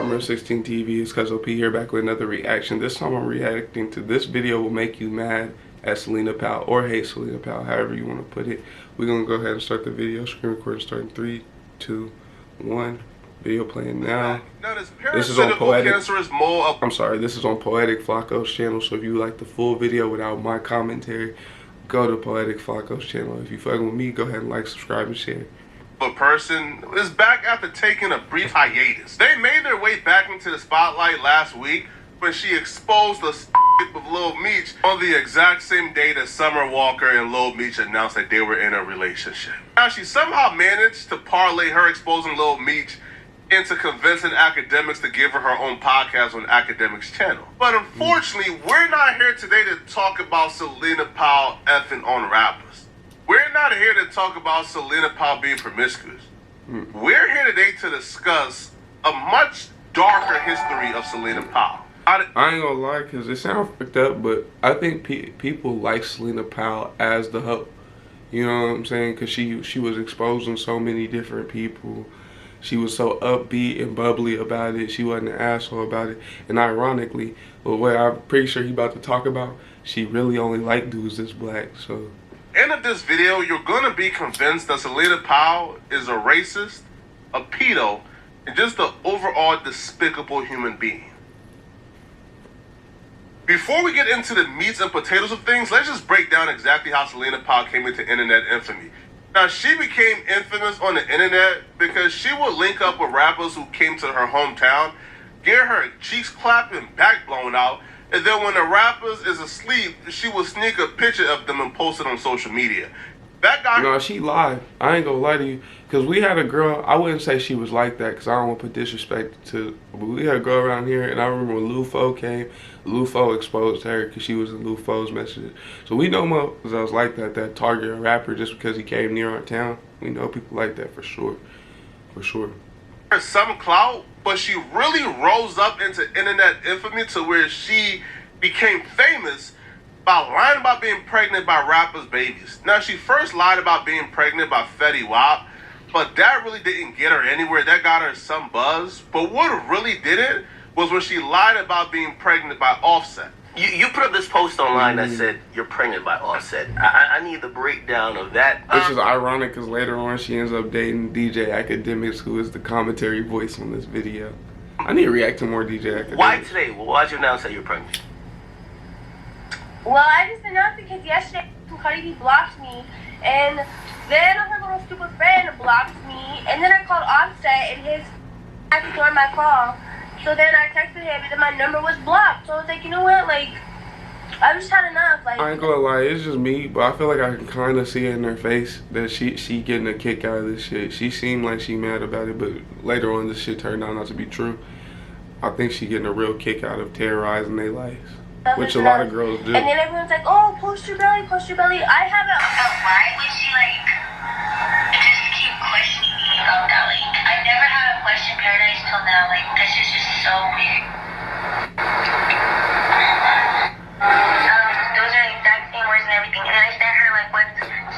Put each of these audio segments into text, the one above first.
Summer 16 TV, it's Cuz OP here back with another reaction. This time I'm reacting to This Video Will Make You Mad at Celina Powell, or Hate Celina Powell, however you want to put it. We're going to go ahead and start the video. Screen recording starting 3, 2, 1. Video playing now. This is on Poetic. I'm sorry, this is on Poetic Flacco's channel, so if you like the full video without my commentary, go to Poetic Flacco's channel. If you fucking with me, go ahead and like, subscribe, and share. A person is back after taking a brief hiatus. They made their way back into the spotlight last week when she exposed the of Lil Meech on the exact same day that Summer Walker and Lil Meech announced that they were in a relationship. Now she somehow managed to parlay her exposing Lil Meech into convincing academics to give her her own podcast on Academics channel. But unfortunately, we're not here today to talk about Celina Powell effing on rappers. We're not here to talk about Celina Powell being promiscuous. We're here today to discuss a much darker history of Celina Powell. I ain't gonna lie, because it sounds fucked up, but I think people like Celina Powell as the hoe. You know what I'm saying? Because she was exposing so many different people. She was so upbeat and bubbly about it. She wasn't an asshole about it. And ironically, the way I'm pretty sure he about to talk about, she really only liked dudes that's black, so. End of this video, you're gonna be convinced that Celina Powell is a racist, a pedo, and just an overall despicable human being. Before we get into the meats and potatoes of things, let's just break down exactly how Celina Powell came into internet infamy. Now, she became infamous on the internet because she would link up with rappers who came to her hometown, get her cheeks clapped and back blown out, and then when the rappers is asleep, she would sneak a picture of them and post it on social media. That guy... No, she lied. I ain't gonna lie to you. Because we had a girl, I wouldn't say she was like that because I don't want to put disrespect to... But we had a girl around here, and I remember when Lil Fo came, Lil Fo exposed her because she was in Lil Fo's messages. So we know motherfuckers that was like that target a rapper just because he came near our town. We know people like that for sure. For sure. Some clout, but she really rose up into internet infamy to where she became famous by lying about being pregnant by rappers' babies. Now, she first lied about being pregnant by Fetty Wap, but that really didn't get her anywhere. That got her some buzz. But what really did it was when she lied about being pregnant by Offset. You put up this post online that said you're pregnant by Offset. I need the breakdown of that. Which is ironic because later on she ends up dating DJ Academics, who is the commentary voice on this video. I need to react to more DJ Academics. Why today? Why'd you announce that you're pregnant? Well, I just announced because yesterday Cardi B blocked me, and then her little stupid friend blocked me, and then I called Offset, and his ignored my call. So then I texted him, and then my number was blocked. So I was like, you know what, like, I just had enough. Like, I ain't gonna lie, it's just me, but I feel like I can kind of see it in her face that she getting a kick out of this shit. She seemed like she mad about it, but later on this shit turned out not to be true. I think she getting a real kick out of terrorizing their lives, which a lot of girls do. And then everyone's like, oh, post your belly, post your belly. I haven't. Why would she, like, just keep questioning me about that? Like, I never had a question paradise till now. Like, this is just so weird. Those are the exact same words and everything. And I sent her, like, what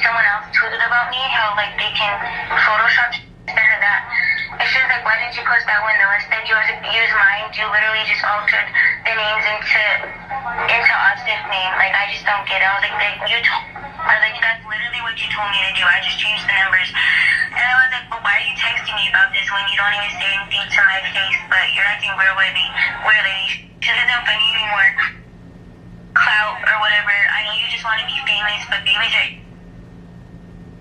someone else tweeted about me, how, like, they can Photoshop. I sent her that. And she was like, why didn't you post that one though? Instead you use mine. You literally just altered the names into Offset's name. Like, I just don't get it. I was like, that's literally what you told me to do. I just changed the numbers. And I was like, but why are you texting me about this when you don't even say anything to my face, but you're acting real lady. She doesn't find any more clout or whatever. I know you just want to be famous, but babies are...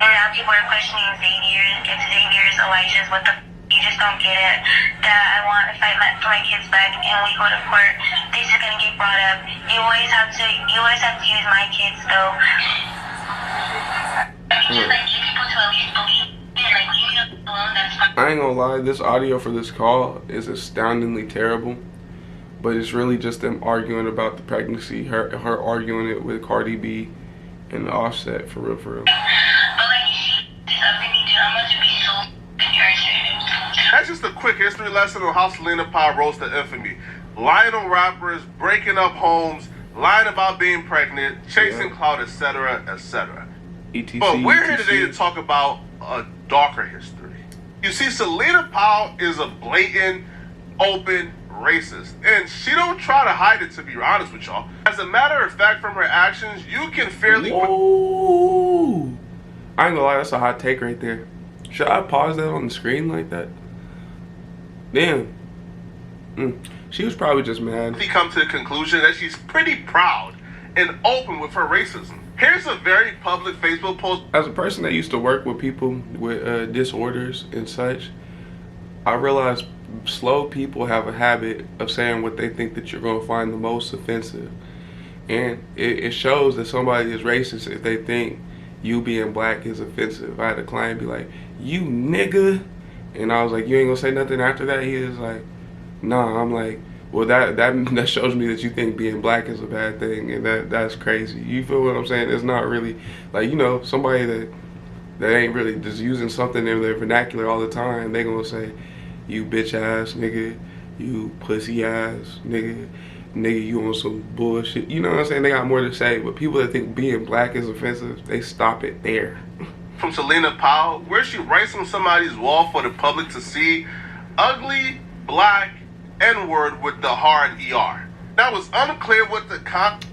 And now people are questioning Xavier's, Elijah's, what the... You just don't get it. That I want to fight for my kids back, and we go to court. This is gonna get brought up. You always have to use my kids though. Just like get people to at least believe it. Like, leave me alone. That's fine. I ain't gonna lie, this audio for this call is astoundingly terrible, but it's really just them arguing about the pregnancy. Her arguing it with Cardi B and the Offset, for real, for real. But like, she's up to me, dude. I'm about to be so irritated. That's just a quick history lesson on how Celina Powell rose to infamy. Lying on rappers, breaking up homes, lying about being pregnant, chasing clout, etc., etc. But we're here today to talk about a darker history. You see, Celina Powell is a blatant open racist. And she don't try to hide it, to be honest with y'all. As a matter of fact, from her actions, you can fairly... Whoa. I ain't gonna lie, that's a hot take right there. Should I pause that on the screen like that? Damn. She was probably just mad. He come to the conclusion that she's pretty proud and open with her racism. Here's a very public Facebook post. As a person that used to work with people with disorders and such, I realized slow people have a habit of saying what they think that you're going to find the most offensive. And it shows that somebody is racist if they think you being black is offensive. I had a client be like, "You nigga," and I was like, "You ain't gonna say nothing after that?" He was like, "Nah." I'm like, well, that shows me that you think being black is a bad thing, and that's crazy. You feel what I'm saying? It's not really like, you know, somebody that ain't really just using something in their vernacular all the time. They gonna say, "You bitch ass nigga," "You pussy ass nigga," "Nigga, you on some bullshit." You know what I'm saying? They got more to say, but people that think being black is offensive, they stop it there. From Celina Powell, where she writes on somebody's wall for the public to see, "Ugly, black, N-word with the hard ER." Now, it's unclear what the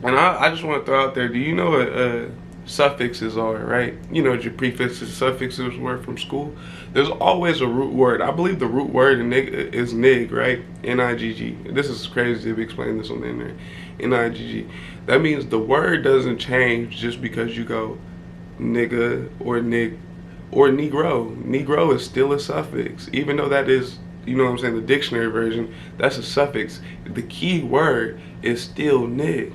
And I just want to throw out there, do you know what suffixes are, right? You know what your prefixes, suffixes were from school? There's always a root word. I believe the root word in is nig, right? N-I-G-G. This is crazy to explain this on the internet. N-I-G-G. That means the word doesn't change just because you go nigga or nig or negro. Negro is still a suffix, even though that is, you know what I'm saying, the dictionary version, that's a suffix. The key word is still nig.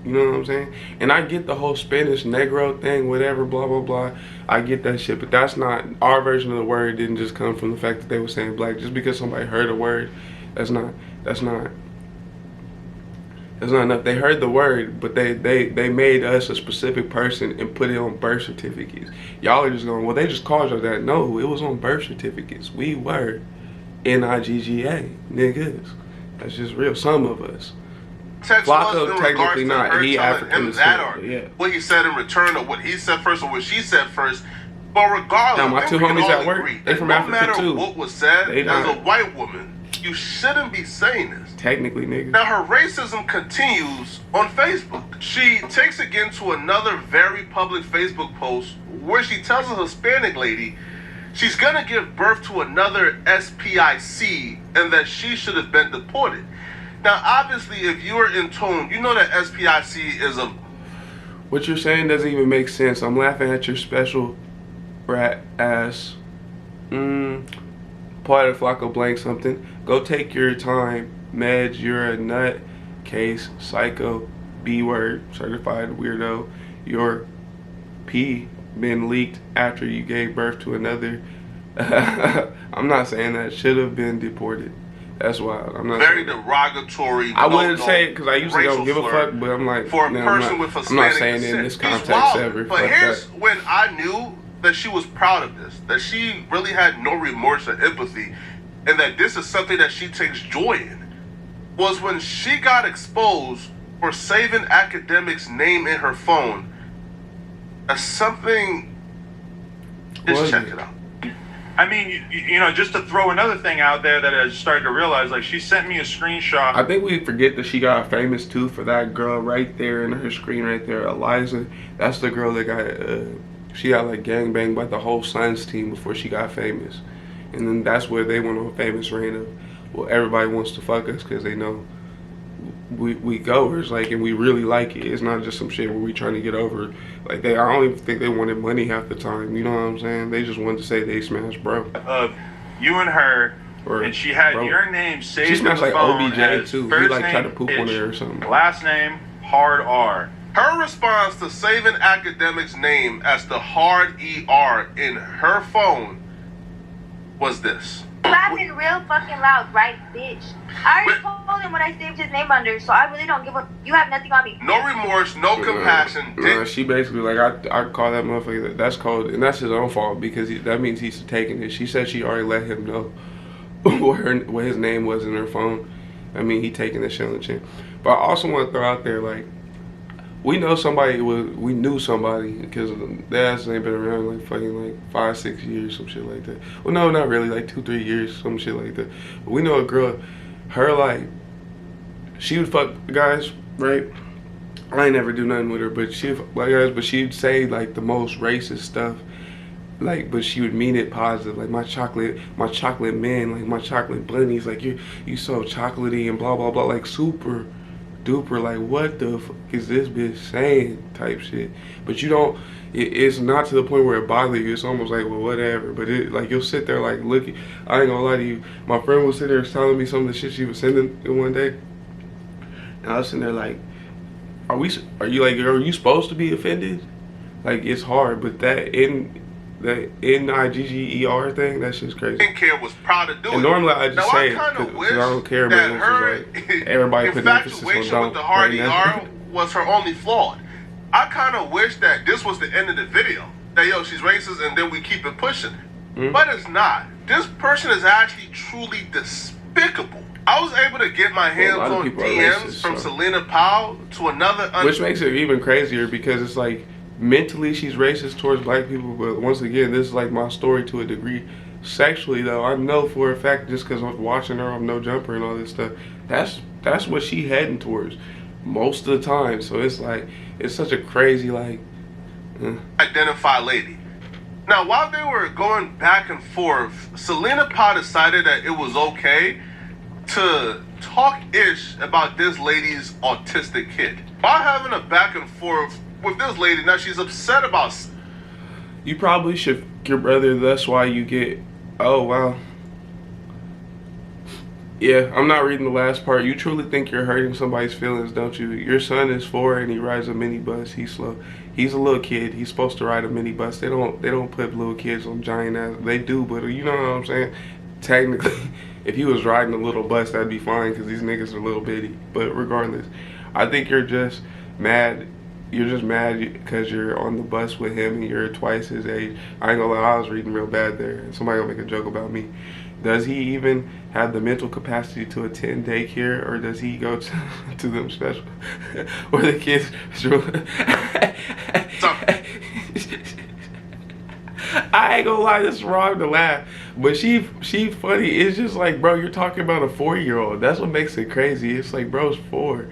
You know what I'm saying? And I get the whole Spanish negro thing, whatever, blah, blah, blah. I get that shit, but that's not, our version of the word didn't just come from the fact that they were saying black. Just because somebody heard a word, that's not enough. They heard the word, but they made us a specific person and put it on birth certificates. Y'all are just going, well, they just called you that. No, it was on birth certificates. We were N-I-G-G-A, niggas. That's just real. Some of us. Text Flacco technically not. He African as hell. Yeah. What he said in return, or what he said first, or what she said first. But regardless, now, my two homies at work, they from Africa too. No matter what was said, as a white woman, you shouldn't be saying this. Technically, nigga. Now, her racism continues on Facebook. She takes again to another very public Facebook post where she tells a Hispanic lady she's gonna give birth to another SPIC and that she should have been deported. Now, obviously, if you are in tone, you know that SPIC is a... What you're saying doesn't even make sense. I'm laughing at your special rat ass. Part of Flacco blank something. Go take your time. Meds, you're a nut. Case, psycho, B-word, certified weirdo. Your pee been leaked after you gave birth to another. I'm not saying that. Should have been deported. That's wild. I'm not very derogatory. I wouldn't say it because I usually don't give a fuck, but I'm like, for a person with Hispanic, I'm not saying it in this context ever. But here's when I knew that she was proud of this, that she really had no remorse or empathy, and that this is something that she takes joy in, was when she got exposed for saving academics' name in her phone as something. Just check it out. I mean, you know, just to throw another thing out there that I started to realize, like, she sent me a screenshot. I think we forget that she got famous, too, for that girl right there in her screen right there, Eliza. That's the girl that got, she got, like, gangbanged by the whole Suns team before she got famous. And then that's where they went on a famous reign of, well, everybody wants to fuck us because they know we goers, like, and we really like it. It's not just some shit where we trying to get over. Like, I don't even think they wanted money half the time. You know what I'm saying? They just wanted to say they smashed bro. You and her, or and she had bro. Your name saved. She smashed in the like phone OBJ as too. He first like tried to name poop on Itch, her or something. Last name hard R. Her response to saving academics' name as the hard ER in her phone was this. Laughing real fucking loud, right, bitch? I already told him what I saved his name under, so I really don't give a. You have nothing on me. No remorse, no compassion. She basically, like, I call that motherfucker, that's called, and that's his own fault because that means he's taking it. She said she already let him know what his name was in her phone. I mean, he taking this shit on the chin. But I also want to throw out there, like, we knew somebody because their ass ain't been around like fucking like 5-6 years, some shit like that. Well, no, not really, like 2-3 years, some shit like that. But we know a girl her, like, she would fuck guys, right? I ain't never do nothing with her, but she'd fuck guys, but she'd say like the most racist stuff, like, but she would mean it positive, like my chocolate men, like my chocolate bunnies, like you so chocolatey and blah blah blah, like super duper, like what the fuck is this bitch saying type shit. But you don't, it's not to the point where it bothers you. It's almost like, well, whatever. But it, like, you'll sit there like looking. I ain't gonna lie to you, my friend was sitting there telling me some of the shit she was sending one day, and I was sitting there like, are you supposed to be offended? Like, it's hard, but that N-I-G-G-E-R thing, that shit's crazy. Skincare was proud to do it. And normally I just say it because I don't care, but it's just like everybody putting emphasis on infatuation with the hard ER was her only flaw. I kind of wish that this was the end of the video. That, yo, she's racist, and then we keep it pushing. But it's not. This person is actually truly despicable. I was able to get my hands on DMs from Celina Powell to another... Which makes it even crazier, because it's like, mentally she's racist towards black people, but once again, this is like my story to a degree. Sexually though, I know for a fact, just because I'm watching her on No Jumper and all this stuff, that's what she heading towards most of the time. So it's like, it's such a crazy, like, identify lady. Now, while they were going back and forth, Celina Powell decided that it was okay to talk ish about this lady's autistic kid. While having a back and forth with this lady, now she's upset about... You probably should, your brother, that's why you get... Oh, wow. Yeah, I'm not reading the last part. You truly think you're hurting somebody's feelings, don't you? Your son is 4 and he rides a minibus. He's slow. He's a little kid. He's supposed to ride a minibus. They don't put little kids on giant ass. They do, but you know what I'm saying? Technically, if he was riding a little bus, that'd be fine, because these niggas are little bitty. But regardless, I think you're just mad. You're just mad because you're on the bus with him and you're twice his age. I ain't gonna lie, I was reading real bad there. Somebody gonna make a joke about me. Does he even have the mental capacity to attend daycare, or does he go to them special where the kids... I ain't gonna lie, this is wrong to laugh, but she funny. It's just like, bro, you're talking about a 4-year-old. That's what makes it crazy. It's like, bro's 4.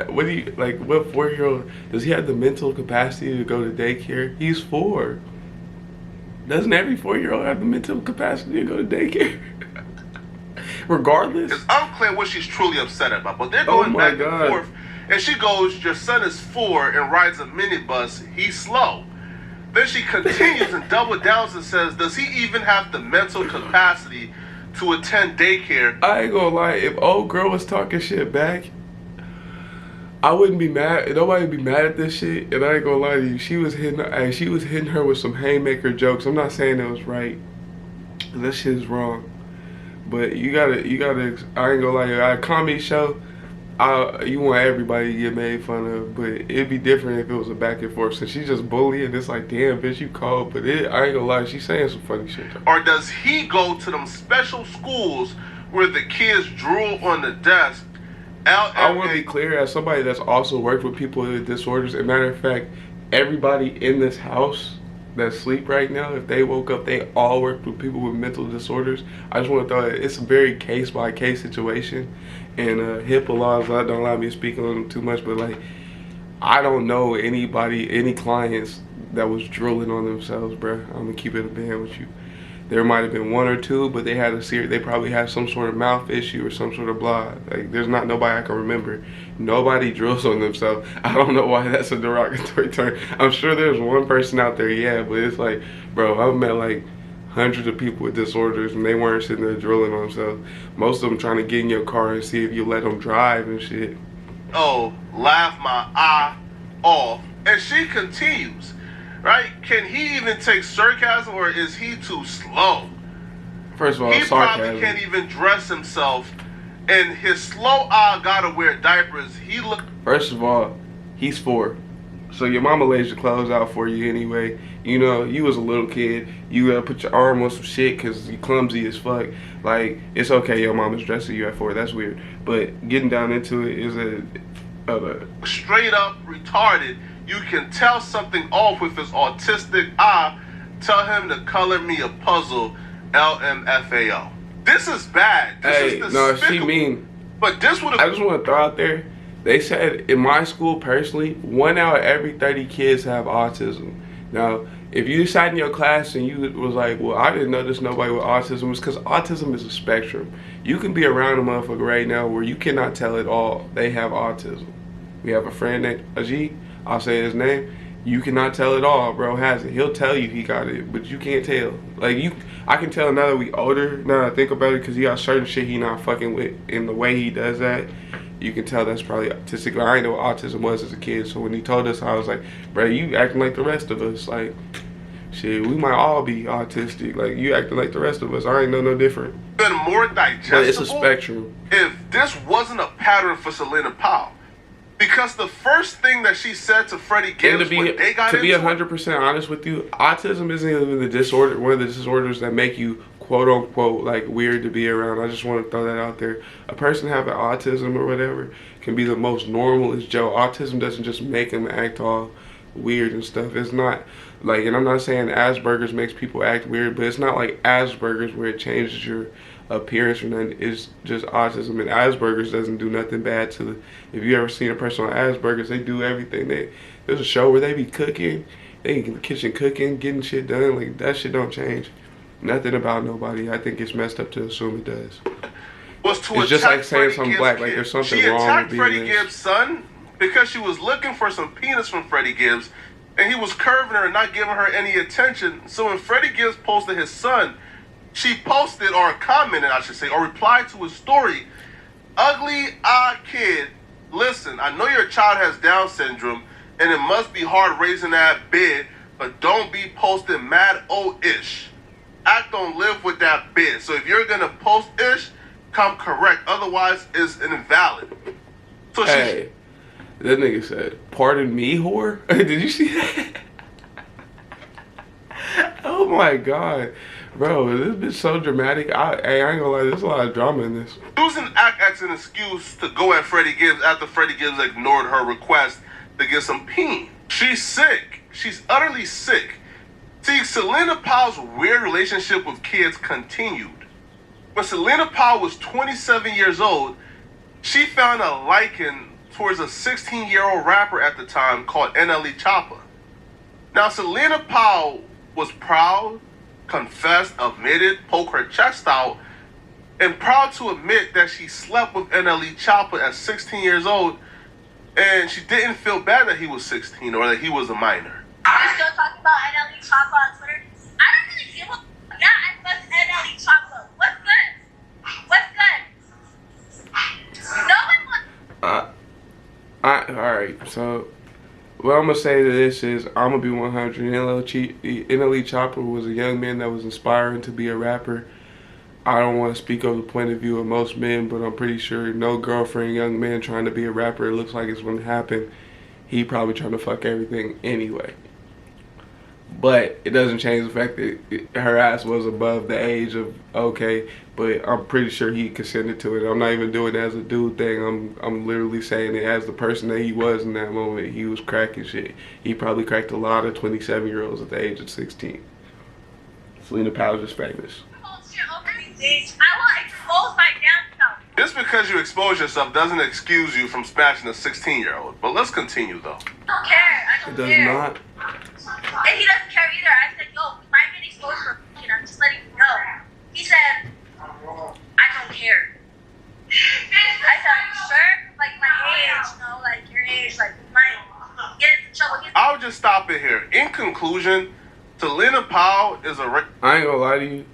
What do you, like, what 4-year-old, does he have the mental capacity to go to daycare? He's 4. Doesn't every 4-year-old have the mental capacity to go to daycare? Regardless. It's unclear what she's truly upset about, but they're going back and forth. And she goes, your son is 4 and rides a minibus. He's slow. Then she continues and double downs and says, does he even have the mental capacity to attend daycare? I ain't gonna lie, if old girl was talking shit back, I wouldn't be mad. Nobody would be mad at this shit. And I ain't gonna lie to you, she was hitting her with some haymaker jokes. I'm not saying it was right. That shit is wrong. But you gotta, I ain't gonna lie, at a comedy show, you want everybody to get made fun of, but it'd be different if it was a back and forth. So she's just bullying. It's like, damn, bitch, you cold. But I ain't gonna lie, she's saying some funny shit though. Or does he go to them special schools where the kids drool on the desk? I want to be clear, as somebody that's also worked with people with disorders, as a matter of fact, everybody in this house that sleep right now, if they woke up, they all work with people with mental disorders. I just want to throw it, it's a very case-by-case situation, and HIPAA laws don't allow me to speak on them too much, but like, I don't know anybody, any clients that was drooling on themselves, bro. I'm gonna keep it a band with you. There might have been 1 or 2, but they had they probably had some sort of mouth issue or some sort of blah. Like, there's not nobody I can remember. Nobody drills on themselves. I don't know why that's a derogatory term. I'm sure there's one person out there, yeah, but it's like, bro, I've met like hundreds of people with disorders and they weren't sitting there drilling on themselves. Most of them trying to get in your car and see if you let them drive and shit. Oh, laugh my eye off. And she continues. Right? Can he even take sarcasm, or is he too slow? First of all, he sarcasm. Probably can't even dress himself, and his slow eye gotta wear diapers. First of all, he's 4, so your mama lays your clothes out for you anyway. You know, you was a little kid, you gotta put your arm on some shit because you clumsy as fuck. Like, it's okay your mama's dressing you at 4, that's weird. But getting down into it is a straight up retarded. You can tell something off with his autistic eye. Tell him to color me a puzzle, LMFAO. This is bad. This is despicable. No, she mean, But this would I have. just want to throw out there, they said in my school personally, 1 out of every 30 kids have autism. Now, if you sat in your class and you was like, well, I didn't know there's nobody with autism, it's because autism is a spectrum. You can be around a motherfucker right now where you cannot tell at all they have autism. We have a friend named Ajit, I'll say his name. You cannot tell at all, bro has it. He'll tell you he got it, but you can't tell. Like, I can tell now that we older, now that I think about it, because he got certain shit he not fucking with. In the way he does that, you can tell that's probably autistic. Like, I didn't know what autism was as a kid, so when he told us, I was like, bro, you acting like the rest of us. Like, shit, we might all be autistic. Like, you acting like the rest of us. I ain't know no different. Been more digestible. But it's a spectrum. If this wasn't a pattern for Celina Powell. Because the first thing that she said to Freddie Gibbs when they got into it, 100% honest with you, autism isn't even the disorder, one of the disorders that make you quote unquote like weird to be around. I just want to throw that out there. A person having autism or whatever can be the most normal as Joe. Autism doesn't just make them act all weird and stuff. It's not like, and I'm not saying Asperger's makes people act weird, but it's not like Asperger's where it changes your appearance or nothing. It's just autism, and Asperger's doesn't do nothing bad to the, if you ever seen a person on Asperger's, they do everything. There's a show where they be cooking, they in the kitchen cooking, getting shit done. Like, that shit don't change nothing about nobody. I think it's messed up to assume it does. Was to it's just like saying Freddie something Gibbs' black, kid. like there's something she wrong attacked with Freddie being this. Gibbs' son because she was looking for some penis from Freddie Gibbs, and he was curving her and not giving her any attention. So when Freddie Gibbs posted his son, she posted, or commented, I should say, or replied to his story, "Ugly, odd kid, listen, I know your child has Down syndrome, and it must be hard raising that bid, but don't be posting mad ish. Act don't live with that bid. So if you're gonna post ish, come correct. Otherwise, it's invalid." So Hey, that nigga said, "Pardon me, whore." Did you see that? Oh my god, bro, this bitch so dramatic. I ain't gonna lie, there's a lot of drama in this. using act as an excuse to go at Freddie Gibbs after Freddie Gibbs ignored her request to get some peen. She's sick. She's utterly sick. See, Celina Powell's weird relationship with kids continued. When Celina Powell was 27 years old, she found a liking towards a 16-year-old rapper at the time called NLE Choppa. Now, Celina Powell was proud, confessed, admitted, poked her chest out, and proud to admit that she slept with NLE Choppa at 16 years old, and she didn't feel bad that he was 16 or that he was a minor. Are you still talking about NLE Choppa on Twitter? I don't really give a. Yeah, I fucked NLE Choppa. What's good? What's good? No one wants. Alright, so what I'm gonna say to this is, I'm gonna be 100. NLE Choppa was a young man that was inspiring to be a rapper. I don't want to speak of the point of view of most men, but I'm pretty sure no girlfriend, young man trying to be a rapper, it looks like it's gonna happen. He probably trying to fuck everything anyway. But it doesn't change the fact that her ass was above the age of okay, but I'm pretty sure he consented to it. I'm not even doing it as a dude thing. I'm literally saying it as the person that he was in that moment. He was cracking shit. He probably cracked a lot of 27-year-olds at the age of 16. Celina Powell's just famous. Bullshit over these days. I will expose my damn self. Just because you expose yourself doesn't excuse you from smashing a 16-year-old. But let's continue, though. I don't care. I don't It does care. not. And he doesn't care either. I said, yo, we might get exposed for f***ing. I'm just letting you know. He said, I don't care. I said, are you sure? Like my age, you know, like your age, like we might get into trouble. He's I'll just stop it here. In conclusion, Celina Powell is a... I ain't gonna lie to you.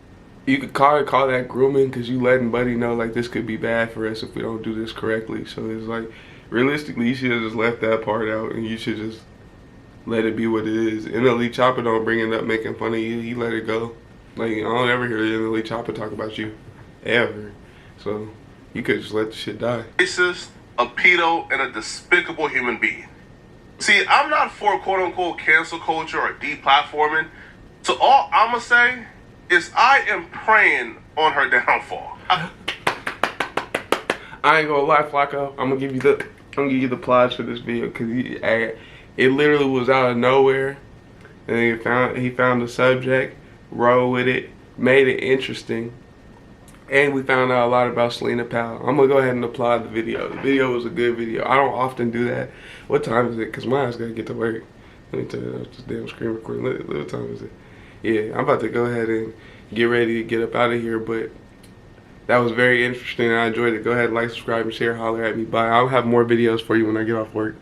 You could call that grooming, because you letting Buddy know like this could be bad for us if we don't do this correctly. So it's like, realistically, you should have just left that part out, and you should just let it be what it is. NLE Choppa don't bring it up making fun of you. He let it go. Like, I don't ever hear NLE Choppa talk about you, ever. So you could just let the shit die. racist, a pedo, and a despicable human being. See, I'm not for quote-unquote cancel culture or deplatforming. So all I'm going to say is I am praying on her downfall. I ain't gonna lie, Flacco. I'm gonna give you the plots for this video, because it literally was out of nowhere, and he found the subject, rolled with it, made it interesting. And we found out a lot about Celina Powell. I'm gonna go ahead and applaud the video. The video was a good video. I don't often do that. What time is it? Cause my ass gotta get to work. Let me tell you, that's just damn screen recording. What time is it? Yeah, I'm about to go ahead and get ready to get up out of here. But that was very interesting. I enjoyed it. Go ahead, like, subscribe, and share. Holler at me. Bye. I'll have more videos for you when I get off work.